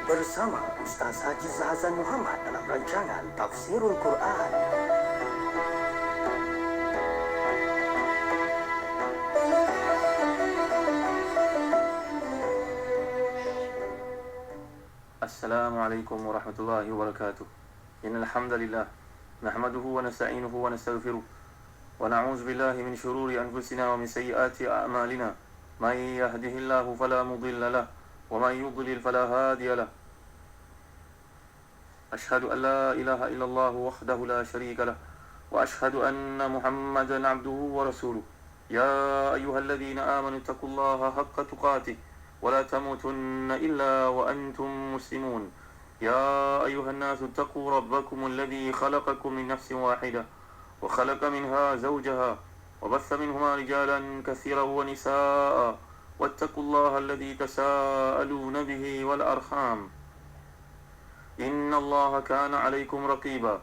bersama Ustaz Haji Zahazan Muhammad dalam rancangan Tafsirul Quran. Assalamualaikum warahmatullahi wabarakatuh. Innal hamdalillah nahmaduhu wa nasta'inuhu wa nastaghfiruh wa na'udzu billahi min shururi anfusina wa min sayyiati a'malina. May yahdihillahu fala mudilla lahu wa may yudlil fala hadiya lahu. Ashhadu an la ilaha illallah wahdahu la syarika lahu wa ashhadu anna Muhammadan 'abduhu wa rasuluh. Ya ayyuhalladzina amanu taqullaha haqqa tuqatih ولا تموتن إلا وأنتم مسلمون يا أيها الناس اتقوا ربكم الذي خلقكم من نفس واحدة وخلق منها زوجها وبث منهما رجالا كثيرا ونساء واتقوا الله الذي تساءلون به والأرحام إن الله كان عليكم رقيبا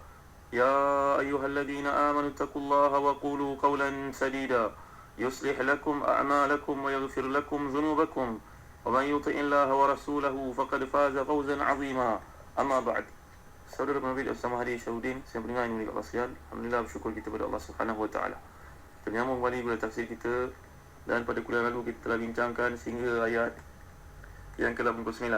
يا أيها الذين آمنوا اتقوا الله وقولوا قولا سديدا يصلح لكم أعمالكم ويغفر لكم ذنوبكم ومن يطع الله ورسوله فقد فاز فوزا عظيما. أما بعد. Saudara penerbit bersama Hadi Syahudin, saya mendengar ini Allah sekalian. Alhamdulillah, bersyukur kita kepada Allah Subhanahu wa taala. Menyambung kembali pada tafsir kita, dan pada kuliah lalu kita telah bincangkan sehingga ayat yang ke-89.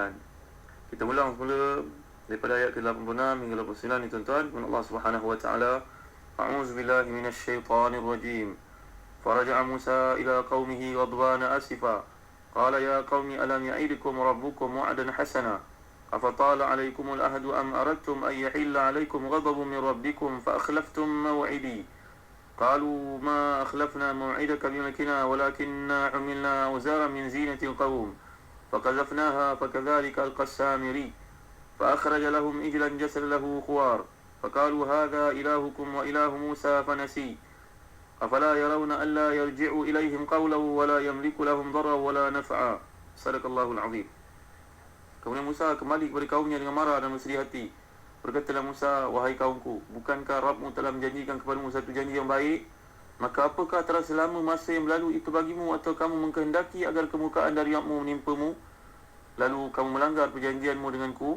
Kita ulang semula daripada ayat ke-86 hingga 89 ni tuan-tuan. Allah Subhanahu wa taala, A'udzu billahi minasyaitonir rajim. Faraja'a Musa ila qaumihi ghadbana asifa. قال يا قوم ألم يعدكم ربكم وعدا حسنا أفطال عليكم العهد أم أردتم أن يحل عليكم غضب من ربكم فأخلفتم موعدي قالوا ما أخلفنا موعدك بملكنا ولكننا عملنا أوزارا من زينة القوم فقذفناها فكذلك ألقى السامري فأخرج لهم إجلا جسد له خوار فقالوا هذا إلهكم وإله موسى فنسي أفلا يرون ألا يرجع إليهم قولا ولا يملك لهم ضرا ولا نفعا. Sadaqallahul azim. Kemudian Musa kembali kepada kaumnya dengan marah dan bersedih hati. Berkatalah Musa, wahai kaumku, bukankah Rabbmu telah menjanjikan kepadamu satu janji yang baik? Maka apakah telah selama masa yang berlalu itu bagimu, atau kamu mengkehendaki agar kemurkaan dari Rabbmu menimpamu, lalu kamu melanggar perjanjianmu denganku?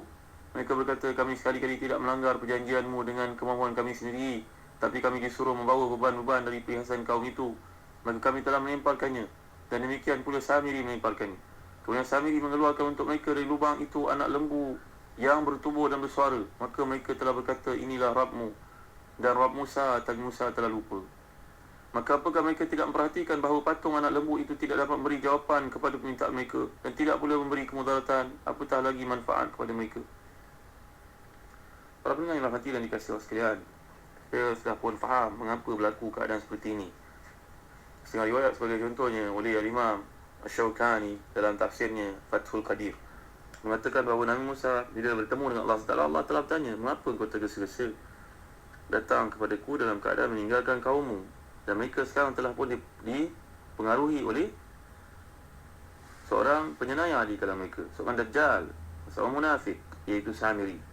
Mereka berkata, kami sekali-kali tidak melanggar perjanjianmu dengan kemampuan kami sendiri, tapi kami disuruh membawa beban-beban dari perhiasan kaum itu, maka kami telah melemparkannya, dan demikian pula Samiri melemparkannya. Kemudian Samiri mengeluarkan untuk mereka dari lubang itu anak lembu yang bertubuh dan bersuara. Maka mereka telah berkata, inilah Rabbmu dan Rabb Musa, tapi Musa telah lupa. Maka apakah mereka tidak memperhatikan bahawa patung anak lembu itu tidak dapat memberi jawapan kepada permintaan mereka, dan tidak pula memberi kemudaratan, apatah lagi manfaat kepada mereka. Para pendengar yang rahmati dan dikasihi Allah sekalian, saya sudah pun faham mengapa berlaku keadaan seperti ini. Setengah riwayat sebagai contohnya oleh Al-Imam Asy-Syaukani dalam tafsirnya Fathul Qadir mengatakan bahawa Nabi Musa bila bertemu dengan Allah SWT, Allah telah bertanya, mengapa kau tergesa-gesa datang kepadaku dalam keadaan meninggalkan kaummu? Dan mereka sekarang telah pun dipengaruhi oleh seorang penyenayah di kalangan mereka, seorang Dajjal, seorang munafik, iaitu Samiri.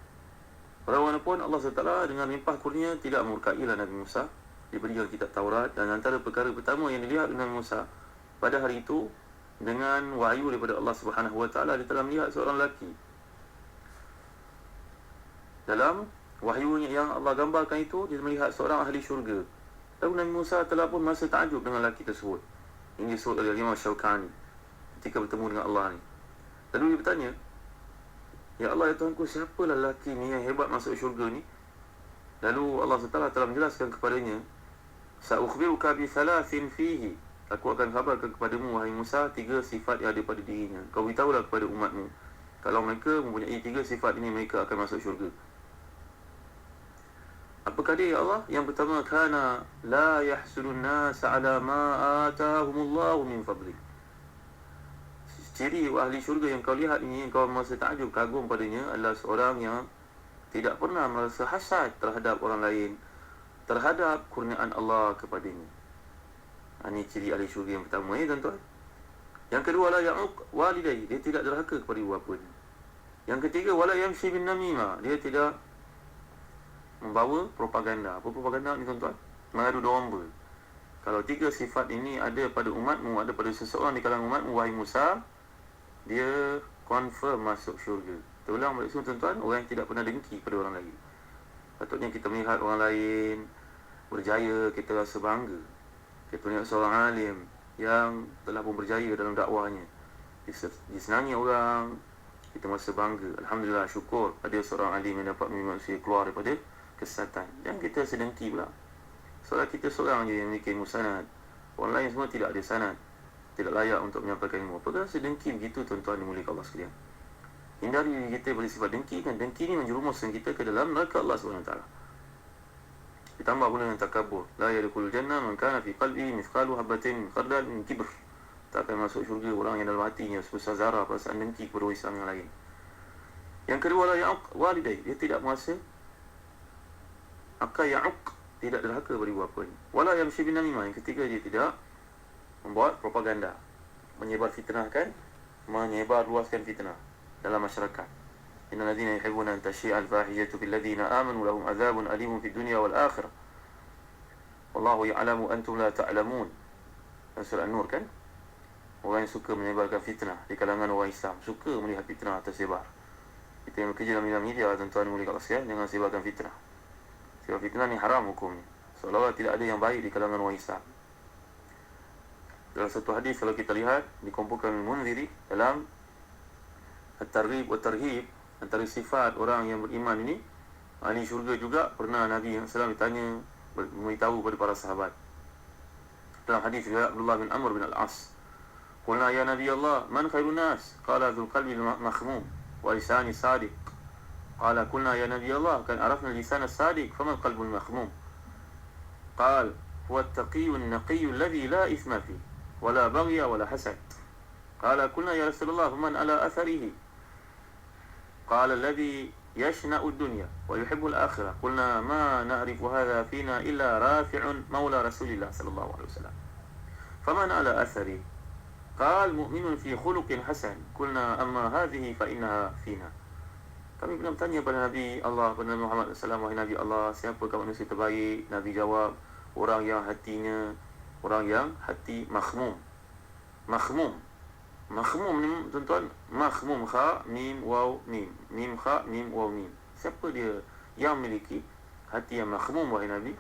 Walaupun Allah SWT dengan limpah kurnia tidak memurkailah Nabi Musa, diberikan kitab Taurat, dan antara perkara pertama yang dilihat oleh Nabi Musa pada hari itu dengan wahyu daripada Allah Subhanahu wa taala, dia telah melihat seorang lelaki. Dalam wahyu yang Allah gambarkan itu, dia melihat seorang ahli syurga. Lalu Nabi Musa telah pun merasa takjub dengan lelaki tersebut. Ini disebut oleh Imam Syaukani ketika bertemu dengan Allah ni. Lalu dia bertanya, ya Allah, ya Tuhanku, siapalah lelaki ni yang hebat masuk syurga ni? Lalu Allah SWT telah menjelaskan kepadanya, Sa'ukhbiruka bi thalathin fihi. Aku akan khabarkan kepadamu, wahai Musa, 3 sifat yang ada pada dirinya. Kau beritahulah kepada umatmu, kalau mereka mempunyai 3 sifat ini, mereka akan masuk syurga. Apakah dia, ya Allah? Yang pertama, kana la yahsulun nasa ala ma atahumullahu min fadli. Ciri ahli syurga yang kau lihat ini, yang kau merasa takjub, kagum padanya, adalah seorang yang tidak pernah merasa hasad terhadap orang lain, terhadap kurniaan Allah kepadanya. Ini ciri ahli syurga yang pertama, tuan-tuan. Yang kedua, la ya'uq walidai, dia tidak derhaka kepada ibu bapanya. Yang ketiga, wala yamshi bin namimah, dia tidak membawa propaganda. Apa propaganda ni, tuan-tuan? Mengadu domba. Kalau 3 sifat ini ada pada umatmu, ada pada seseorang di kalangan umatmu, wahai Musa, dia confirm masuk syurga. Kita ulang balik semua tuan-tuan, orang yang tidak pernah dengki pada orang lain. Patutnya kita melihat orang lain berjaya, kita rasa bangga. Kita melihat seorang alim yang telah pun berjaya dalam dakwahnya, disenangi orang, kita merasa bangga. Alhamdulillah, syukur ada seorang alim yang dapat manusia keluar daripada kesesatan. Dan kita sedengki pula. Soalnya kita seorang je yang memiliki ilmu sanad, orang lain semua tidak ada sanad, tidak layak untuk menyampaikan ilmu. Apakah sedengki begitu tuan-tuan dimuliakan Allah sekalian? Hindari diri kita bersifat dengki, kan dengki ni menjerumuskan kita ke dalam neraka Allah SWT. Ditambah pula dengan takabur. La yadkhulul jannah man kana fi qalbihi mithqalu habatin min khardal min kibr. Tak akan masuk syurga orang yang dalam hatinya sebesar zarah perasaan dengki kepada Islam yang lain. Yang kedua, la ya'uq walidai. Dia tidak merasa akan ya'uq, tidak derhaka pada ibu bapa ni. Wala yamshi bin namimah. Yang ketiga, dia tidak membuat propaganda, menyebar fitnah, kan, menyebar luaskan fitnah dalam masyarakat. Innal ladzina yuhibbuna an tashi'a al-fahishatu fil ladzina amanu lahum adzabun alimun fid dunya wal akhirah. Wallahu ya'lamu antum la ta'lamun. Surah An-Nur, kan? Orang yang suka menyebarkan fitnah di kalangan orang Islam, suka melihat fitnah tersebar. Kita yang bekerja dalam bidang media, tuan-tuan mulia kat sekalian, jangan sebarkan fitnah. Sebab fitnah ni haram hukumnya. Seolah-olah tidak ada yang baik di kalangan orang Islam. Dalam satu hadis, kalau kita lihat, dikumpulkan Munziri dalam At-Targhib wa Tarhib, antara sifat orang yang beriman ini, ahli syurga juga. Pernah Nabi SAW ditanya, memberitahu kepada para sahabat. Dalam hadis riwayat Abdullah bin Amr bin Al-As, qulna ya Nabi Allah, man khairun nas? Qala dzul qalbi makhmum wa lisani sadiq. Qala qulna ya Nabi Allah, kan arafna lisan as-sadiq, fama al-qalbu al-makhmum? Qala huwa at-taqiyyu an-naqiyyu alladhi la ithma fihi wa la baghya wa la hasad. Qala qulna ya Rasulullah, faman ala atharihi? قال الذي يشنأ الدنيا ويحب الآخرة. قلنا ما نعرف هذا فينا إلا رافع مولى رسول الله صلى الله عليه وسلم. فمن على أثري؟ قال مؤمن في خلق حسن. قلنا أما هذه فإنها فينا. Kami pernah bertanya pada Nabi Allah, pada Nabi Muhammad SAW, wahai Nabi Allah, siapakah manusia terbaik? Nabi jawab, orang yang hati makhmum. Makhmum ni tuan-tuan, makhmum, kha, mim, waw, mim. Mim, kha, mim, waw, mim. Siapa dia yang memiliki hati yang makhmum, wahai Nabi?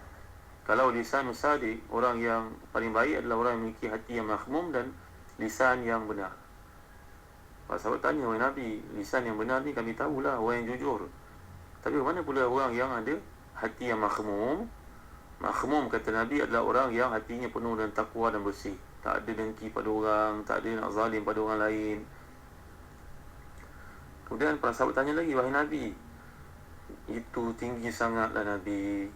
Kalau lisan sadiq, orang yang paling baik adalah orang yang memiliki hati yang makhmum dan lisan yang benar. Para sahabat tanya, wahai Nabi, lisan yang benar ni kami tahulah, orang yang jujur. Tapi mana pula orang yang ada hati yang makhmum? Makhmum, kata Nabi, adalah orang yang hatinya penuh dengan takwa dan bersih. Tak ada dengki pada orang, tak ada nak zalim pada orang lain. Kemudian para sahabat tanya lagi, wahai Nabi, itu tinggi sangatlah Nabi,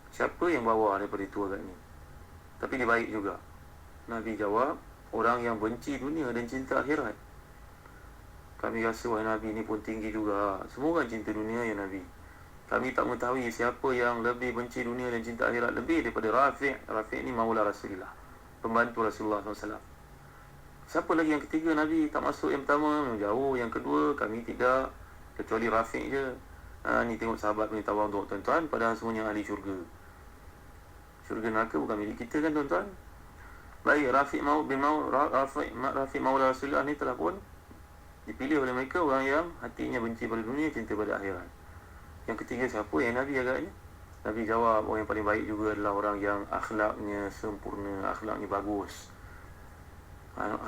siapa yang bawa daripada itu agaknya? Tapi dia baik juga. Nabi jawab, orang yang benci dunia dan cinta akhirat. Kami rasa, wahai Nabi, ini pun tinggi juga. Semua orang cinta dunia, ya Nabi. Kami tak mengetahui siapa yang lebih benci dunia dan cinta akhirat lebih daripada Rafi'. Rafi' ni maula Rasulullah, pembantu Rasulullah SAW. Siapa lagi yang ketiga? Nabi tak masuk yang pertama, jauh. Yang kedua, kami tidak, kecuali Rafi' je. Ni tengok sahabat punya tawar untuk tuan-tuan, padahal semuanya ahli syurga. Syurga neraka bukan milik kita, kan tuan-tuan? Baik, Rafi' maula Rasulullah ni telah pun dipilih oleh mereka orang yang hatinya benci pada dunia, cinta pada akhirat. Yang ketiga siapa? Yang Nabi agaknya. Nabi jawab, orang yang paling baik juga adalah orang yang akhlaknya sempurna, akhlaknya bagus,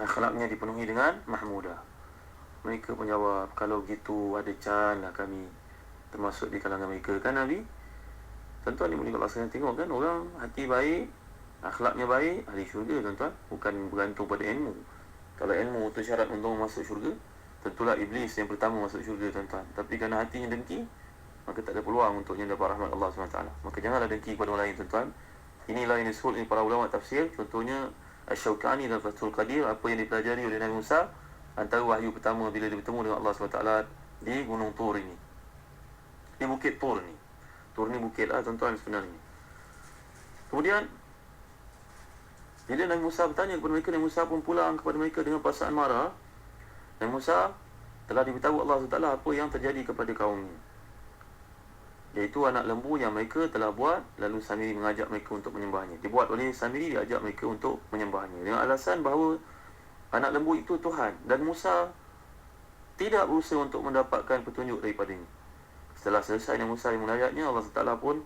akhlaknya dipenuhi dengan mahmudah. Mereka pun jawab, kalau gitu ada can lah kami termasuk di kalangan mereka, kan Nabi? Tuan-tuan, ni boleh kalau saya tengok, kan, orang hati baik, akhlaknya baik, ahli syurga, tuan-tuan. Bukan bergantung pada ilmu. Kalau ilmu itu syarat untuk masuk syurga, tentulah iblis yang pertama masuk syurga, tuan-tuan. Tapi kerana hatinya dengki, maka tak ada peluang untuknya dapat rahmat Allah SWT. Maka janganlah dengki kepada orang lain, tuan-tuan. Inilah yang disebut oleh para ulama tafsir. Contohnya Asy-Syaukani dan Fathul Qadir, apa yang dipelajari oleh Nabi Musa antara wahyu pertama bila dia bertemu dengan Allah SWT di Gunung Tur ini, di Bukit Tur ni. Tur ni bukit lah, tuan-tuan, sebenarnya. Kemudian bila Nabi Musa bertanya kepada mereka, Nabi Musa pun pulang kepada mereka dengan perasaan marah. Nabi Musa telah diberitahu Allah SWT apa yang terjadi kepada kaumnya, iaitu anak lembu yang mereka telah buat, lalu Samiri mengajak mereka untuk menyembahnya. Dibuat oleh Samiri, diajak mereka untuk menyembahnya dengan alasan bahawa anak lembu itu Tuhan. Dan Musa tidak berusaha untuk mendapatkan petunjuk daripadanya. Setelah selesai Nabi Musa munajatnya, Allah Taala pun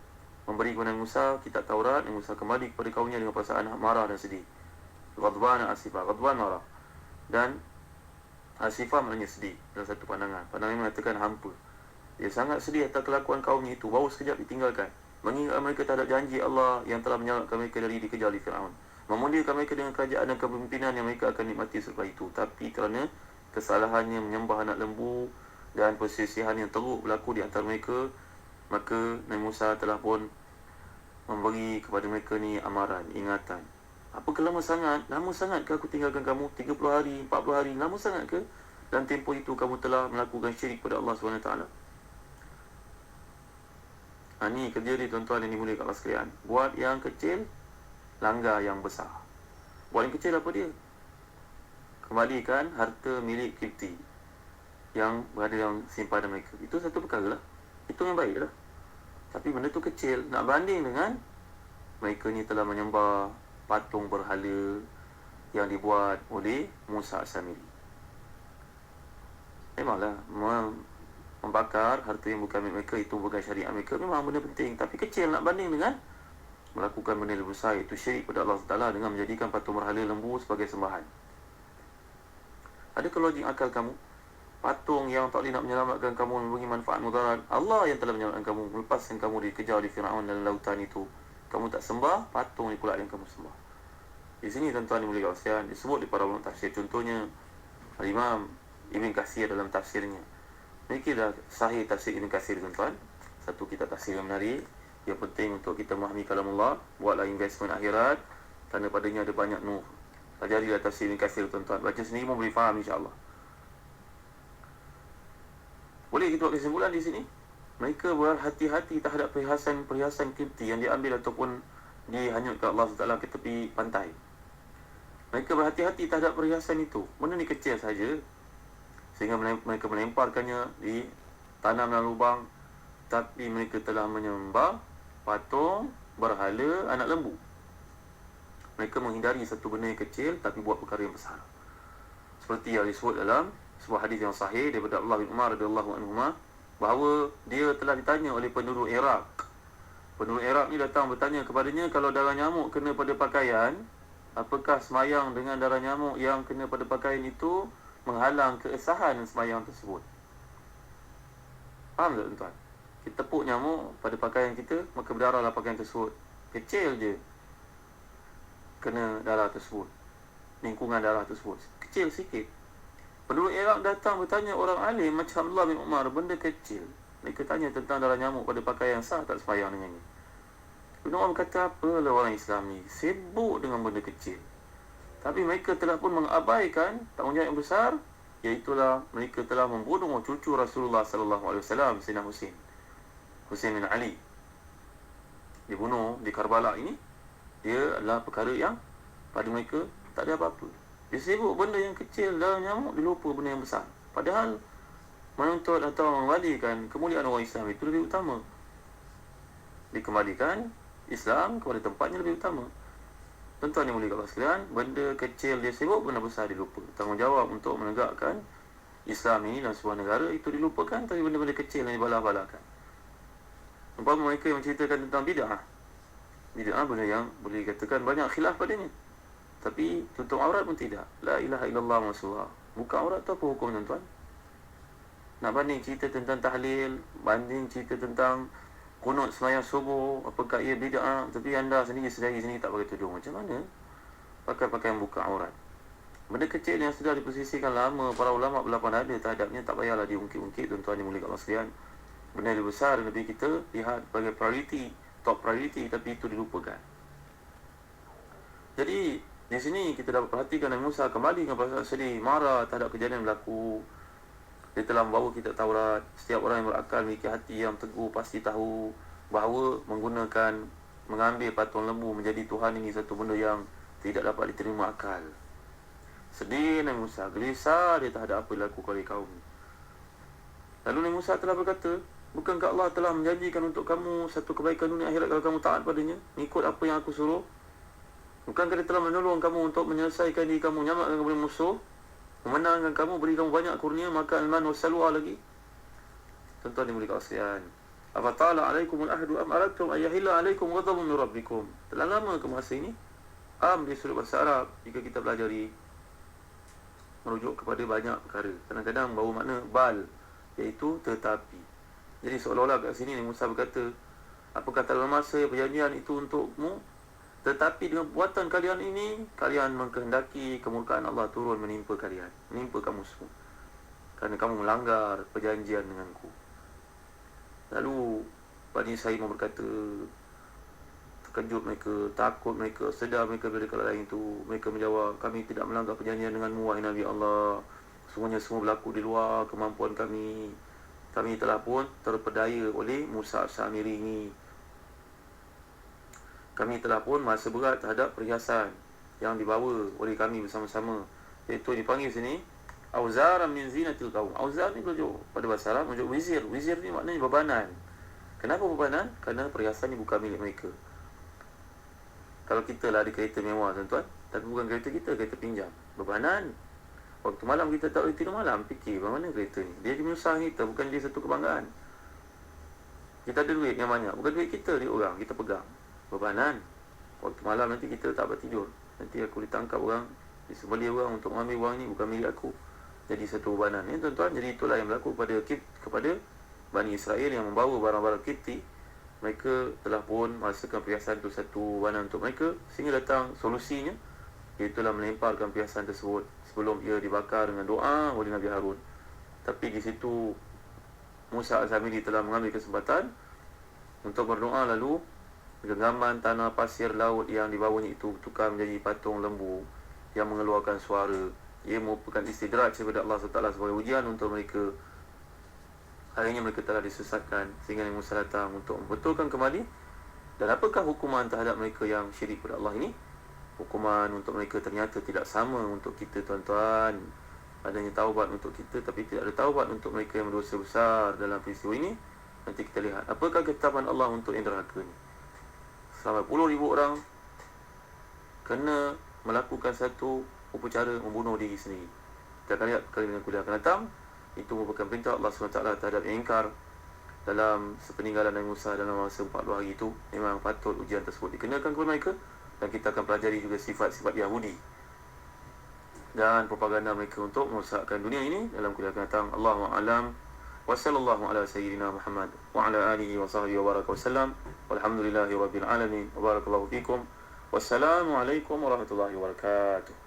memberi kepada Nabi Musa kitab Taurat. Nabi Musa kembali kepada kaumnya dengan perasaan marah dan sedih. Ghadban asifah, ghadban marah. Dan asifah maknanya sedih dalam satu pandangan. Pandangan mengatakan hampa. Dia sangat sedih atas kelakuan kaumnya itu, baru sekejap ditinggalkan. Mengingat mereka terhadap janji Allah yang telah menyelamatkan mereka dari dikejar oleh Fir'aun. Memuliakan mereka dengan kerajaan dan kepemimpinan yang mereka akan nikmati selepas itu. Tapi kerana kesalahannya menyembah anak lembu dan perselisihan yang teruk berlaku di antara mereka, maka Nabi Musa telah pun memberi kepada mereka ni amaran, ingatan. Apakah lama sangat? Lama sangat ke aku tinggalkan kamu? 30 hari, 40 hari? Lama sangat ke? Dan tempoh itu kamu telah melakukan syirik kepada Allah SWT. Ini kerja dia tuan-tuan yang dimuliakan Allah sekalian. Buat yang kecil, langgar yang besar. Buat yang kecil apa dia? Kembalikan harta milik Kipti yang berada dalam simpanan mereka. Itu satu perkara lah. Itu yang baik lah. Tapi benda tu kecil. Nak banding dengan mereka ni telah menyembah patung berhala yang dibuat oleh Musa As-Samiri. Memanglah membakar harta yang bukan milik mereka, itu bukan syariat mereka, memang benda penting. Tapi kecil nak banding dengan melakukan benda lebih besar, iaitu syirik pada Allah Taala dengan menjadikan patung berhala lembu sebagai sembahan. Adakah logik akal kamu? Patung yang tak boleh nak menyelamatkan kamu, memberi manfaat mudarat, Allah yang telah menyelamatkan kamu, melepaskan kamu dikejar oleh Fir'aun dalam lautan itu. Kamu tak sembah, patung ni pula yang kamu sembah. Di sini tuan-tuan dimuliakan sekalian, disebut di para ulama tafsir. Contohnya Imam Ibn Katsir dalam tafsirnya. Ini dah sahih tafsir Ibn Katsir tuan-tuan. Satu kitab tafsir yang menarik, yang penting untuk kita memahami kalamullah. Buatlah investment akhirat, kerana padanya ada banyak nur. Pelajarilah tafsir Ibn Katsir tuan-tuan. Baca sendiri pun boleh faham insya-Allah. Boleh kita buat kesimpulan di sini? Mereka berhati-hati terhadap perhiasan Kipti yang diambil ataupun dihanyutkan Allah SWT ke tepi pantai. Mereka berhati-hati terhadap perhiasan itu. Benda ni kecil saja, sehingga mereka melemparkannya di tanam dalam lubang. Tapi mereka telah menyembah patung berhala anak lembu. Mereka menghindari satu benda yang kecil tapi buat perkara yang besar. Seperti yang disebut dalam sebuah hadis yang sahih daripada Abdullah bin Umar radhiyallahu anhuma, bahawa dia telah ditanya oleh penduduk Iraq. Penduduk Iraq ni datang bertanya kepadanya, kalau darah nyamuk kena pada pakaian, apakah semayang dengan darah nyamuk yang kena pada pakaian itu menghalang keesahan semayang tersebut? Faham tak tuan-tuan? Kita tepuk nyamuk pada pakaian kita, maka berdarahlah pakaian tersebut. Kecil je kena darah tersebut, lingkungan darah tersebut kecil sikit. Penduduk Iraq datang bertanya orang alim macam Abdullah bin Umar, benda kecil. Mereka tanya tentang darah nyamuk pada pakaian, sah tak semayang dengannya? Ibn Umar berkata, apalah orang Islam ni sibuk dengan benda kecil. Tapi mereka telah pun mengabaikan tanggungjawab yang besar, iaitulah mereka telah membunuh cucu Rasulullah SAW, Sayyidina Husain bin Ali. Dibunuh di Karbala ini, dia adalah perkara yang pada mereka tak ada apa-apa. Dia sibuk benda yang kecil, darah nyamuk, dia lupa benda yang besar. Padahal menuntut atau mengembalikan kemuliaan orang Islam itu lebih utama. Dikembalikan Islam kepada tempatnya lebih utama. Tuan-tuan yang mulia Allah sekalian, benda kecil dia sibuk, benda besar dia lupa. Tanggungjawab untuk menegakkan Islam ini dalam sebuah negara itu dilupakan, tapi benda-benda kecil yang dibalah-balahkan. Umpama mereka yang menceritakan tentang bid'ah. Bid'ah benda yang boleh dikatakan banyak khilaf padanya. Tapi tutup aurat pun tidak. La ilaha illallah Rasulullah. Buka aurat tu apa hukum tuan-tuan? Nak banding cerita tentang tahlil, banding cerita tentang kunut semayang subuh, apakah ia bid'ah, tapi anda sendiri sedari sendiri tak pakai tudung. Macam mana? Pakai pakaian buka aurat. Benda kecil yang sudah diposisikan lama, para ulama berlapan ada terhadapnya, tak payahlah diungkit-ungkit tuan-tuan yang mulia Allah sekalian. Benda lebih besar lebih kita lihat sebagai priority, top priority, tapi itu dilupakan. Jadi di sini kita dapat perhatikan Nabi Musa kembali dengan perasaan sedih, marah terhadap kejadian yang berlaku. Dia telah membawa kitab Taurat. Setiap orang yang berakal, memiliki hati yang teguh, pasti tahu bahawa mengambil patung lembu menjadi Tuhan ini satu benda yang tidak dapat diterima akal. Sedih Nabi Musa, gelisah dia terhadap apa yang dilakukan oleh kaum. Lalu Nabi Musa telah berkata, bukankah Allah telah menjanjikan untuk kamu satu kebaikan dunia akhirat kalau kamu taat padanya, ikut apa yang aku suruh? Bukankah dia telah menolong kamu untuk menyelesaikan diri kamu, menyelamatkan kepada musuh? memenangkan kamu, beri kamu banyak kurnia, maka al-man wa salwa lagi. Tuan-tuan yang mulia sekalian, afatala alaikumul ahdu am aradtum ayyahilla alaikum ghadabun min rabbikum. Telah lama ke masa ini? Di sudut bahasa Arab, jika kita pelajari, merujuk kepada banyak perkara. Kadang-kadang bawa makna bal, iaitu tetapi. Jadi seolah-olah kat sini Musa berkata, apakah dalam masa perjanjian itu untukmu? Tetapi dengan perbuatan kalian ini, kalian mengkehendaki kemurkaan Allah turun menimpa kalian, menimpa kamu semua, kerana kamu melanggar perjanjian denganku. Lalu Bani Israil berkata, terkejut mereka, takut mereka, sedar mereka bila kala lain itu. Mereka menjawab, kami tidak melanggar perjanjian denganmu, wahai Nabi Allah. Semuanya semua berlaku di luar kemampuan kami. Kami telah pun terpedaya oleh Musa Samiri ini. Kami telah pun masa berat terhadap perhiasan yang dibawa oleh kami bersama-sama. Iaitu dipanggil sini Auzaran min zinatil qaum. Auzar ni merujuk pada bahasa Arab, merujuk wizir. Wizir ni maknanya bebanan. Kenapa bebanan? Kerana perhiasan ni bukan milik mereka. Kalau kita lah ada kereta mewah, tuan-tuan, tapi bukan kereta kita, kereta pinjam. Bebanan. Waktu malam kita tak boleh tidur malam, fikir bagaimana kereta ni. Dia menyusah kita, bukan dia satu kebanggaan. Kita ada duit yang banyak, bukan duit kita, duit orang, kita pegang. Bebanan. Waktu malam nanti kita tak dapat tidur. Nanti aku ditangkap orang, disembelih orang untuk mengambil wang ni, bukan milik aku. Jadi satu bebanan ni, tuan-tuan. Jadi itulah yang berlaku kepada Bani Israel yang membawa barang-barang Kipti. Mereka telah pun merasakan perhiasan itu satu bebanan untuk mereka, sehingga datang solusinya, iaitulah melemparkan perhiasan tersebut sebelum ia dibakar dengan doa oleh Nabi Harun. Tapi di situ Musa Al-Samiri telah mengambil kesempatan untuk berdoa, lalu genggaman tanah, pasir, laut yang dibawanya itu tukar menjadi patung lembu yang mengeluarkan suara. Ia merupakan istidraj daripada Allah SWT sebagai ujian untuk mereka. Akhirnya mereka telah disesatkan sehingga Nabi Musa datang untuk membetulkan kembali. Dan apakah hukuman terhadap mereka yang syirik kepada Allah ini? Hukuman untuk mereka ternyata tidak sama untuk kita, tuan-tuan. Adanya taubat untuk kita, tapi tidak ada taubat untuk mereka yang berdosa besar dalam peristiwa ini. Nanti kita lihat apakah ketetapan Allah untuk yang derhaka ini. Sampai puluh ribu orang kena melakukan satu upacara membunuh diri sendiri. Kita akan lihat kali dengan kuliah akan datang. Itu merupakan perintah Allah SWT terhadap yang ingkar dalam sepeninggalan Nabi Musa dalam masa 40 hari itu. Memang patut ujian tersebut dikenakan kepada mereka. Dan kita akan pelajari juga sifat-sifat Yahudi dan propaganda mereka untuk merosakkan dunia ini dalam kuliah akan datang. Allahu a'lam. Wa sallallahu ala sayyidina Muhammad wa ala alihi wa sahbihi wa baraka wasallam. Walhamdulillahi rabbil alamin. Wa barakallahu fikum. Wassalamu alaikum warahmatullahi wabarakatuh.